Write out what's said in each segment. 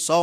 100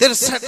63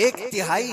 1/3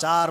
4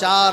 4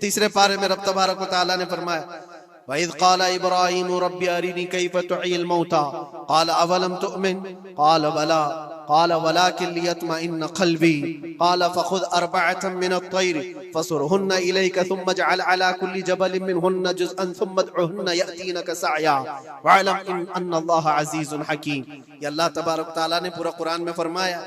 तीसरे पारे में रब तबारक व तआला ने फरमाया वइज़ क़ाल इब्राहीम रब्बी अरिनी कैफ़ तुह्यिल मौता क़ाल अवलम तुअमिन क़ाल बला क़ाल वलाकिन लियत्मइन्न क़ल्बी क़ाल फ़ख़ुज़ अर्बअतम मिन अत्तैर फ़सुरहुन्न इलैका थुम्मा इजअल अला कुल्लि जबलिन मिनहुन्न जुज़अन थुम्मा उदउहुन्न यअतीनका सअया वअलम अन्न अल्लाह अज़ीज़ुन हकीम। ये अल्लाह तबारक व तआला ने पूरा कुरान में फरमाया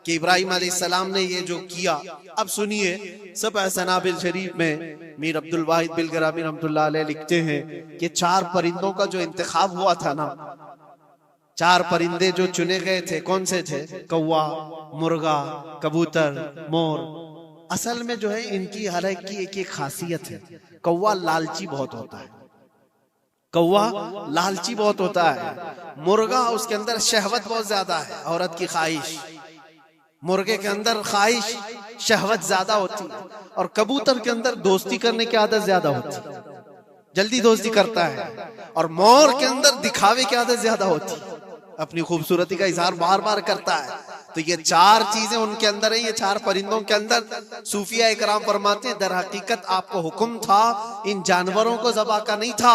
कि इब्राहिम अलैहिस्सलाम ने ये जो किया। अब सुनिए, सबअ सनाबिल शरीफ में मीर अब्दुल वाहिद बिलगरामी रहमतुल्लाह अलैह लिखते हैं कि 4 परिंदों का जो इंतखाब हुआ था ना, 4 परिंदे जो चुने गए थे, कौन से थे? कौवा, मुर्गा, कबूतर, मोर। असल में जो है इनकी हर एक की एक एक खासियत है। कौवा लालची बहुत होता है, कौवा लालची बहुत होता है। मुर्गा उसके अंदर शहवत बहुत ज्यादा है, औरत की ख्वाहिश, मुर्गे के अंदर ख्वाहिश शहवत ज्यादा होती है। और कबूतर के अंदर दोस्ती करने की आदत ज्यादा होती है, जल्दी दोस्ती करता है। और मोर के अंदर दिखावे की आदत ज्यादा होती है, अपनी खूबसूरती का इजहार बार बार करता है। तो ये 4 चीजें उनके अंदर है, ये 4 परिंदों के अंदर। सूफिया इकराम फरमाते हैं दर हकीकत आपको हुक्म था इन जानवरों को ज़बा का नहीं था।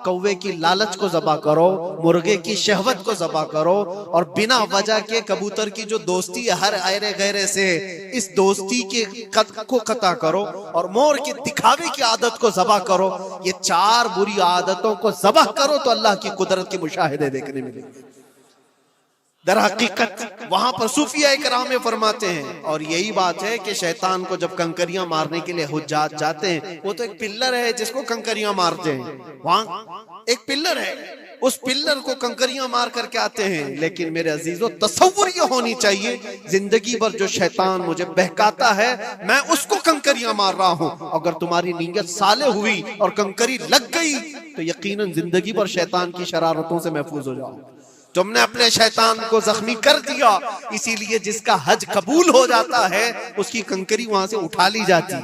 कौवे की लालच को ज़बा करो, मुर्गे की शहवत को ज़बा करो, और बिना वजह के कबूतर की जो दोस्ती है हर ऐरे गैरे से, इस दोस्ती के को कता करो, और मोर के दिखावे की आदत को ज़बा करो। ये 4 बुरी आदतों को ज़बा करो तो अल्लाह की कुदरत के मुशाहिदे देखने मिलेंगे। दर हकीकत वहां पर सूफिया इकराम में फरमाते हैं, और यही बात है कि शैतान को जब कंकरियां मारने के लिए हुज्जात जाते हैं, वो तो एक पिल्लर है जिसको कंकरियां मारते हैं। वहां एक पिल्लर है, उस पिल्लर को कंकरियां मार करके आते हैं। लेकिन मेरे अजीजों, तसव्वुर ये होनी चाहिए, जिंदगी भर जो शैतान मुझे बहकाता है मैं उसको कंकरियां मार रहा हूं। अगर तुम्हारी नीयत साले हुई और कंकरी लग गई तो यकीनन जिंदगी भर शैतान की शरारतों से महफूज हो जाओ। तुमने अपने शैतान को जख्मी कर दिया, इसीलिए जिसका हज कबूल हो जाता है उसकी कंकरी वहां से उठा ली जाती।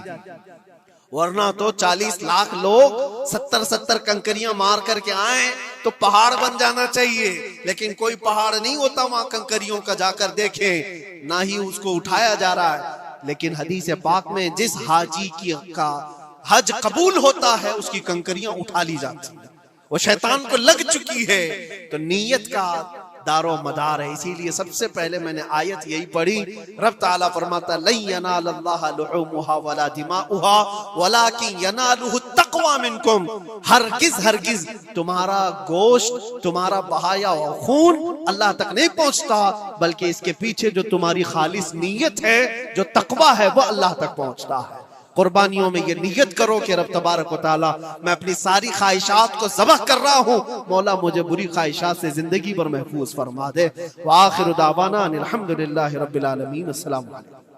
वरना तो 40 लाख लोग 70-70 कंकरियां मार करके आए तो पहाड़ बन जाना चाहिए, लेकिन कोई पहाड़ नहीं होता वहां कंकरियों का, जाकर देखे ना ही उसको उठाया जा रहा है। लेकिन हदीस पाक में जिस हाजी का हज कबूल होता है उसकी कंकरियां उठा ली जाती है। वो शैतान को लग चुकी है, तो नीयत का दारो मदार है। इसीलिए सबसे पहले मैंने आयत यही पढ़ी, रब ताला फरमाता लन यनालल्लाह लुहुमुहा वला दिमाउहा वलाकिन यनालुहु तक़वा मिनकुम। हरगिज तुम्हारा गोश्त, तुम्हारा बहाया खून अल्लाह तक नहीं पहुंचता, बल्कि इसके पीछे जो तुम्हारी खालिस नीयत है, जो तक़वा है, वो अल्लाह तक पहुंचता है। कुर्बानियों में ये नियत करो कि रब तबारक व तआला मैं अपनी सारी ख्वाहिशात को ज़बह कर रहा हूँ, मौला मुझे बुरी ख्वाहिशात से जिंदगी भर महफूज फरमा दे। व आखिरु दावाना अनिल हम्दुलिल्लाहि रब्बिल आलमीन। अस्सलामु अलैकुम।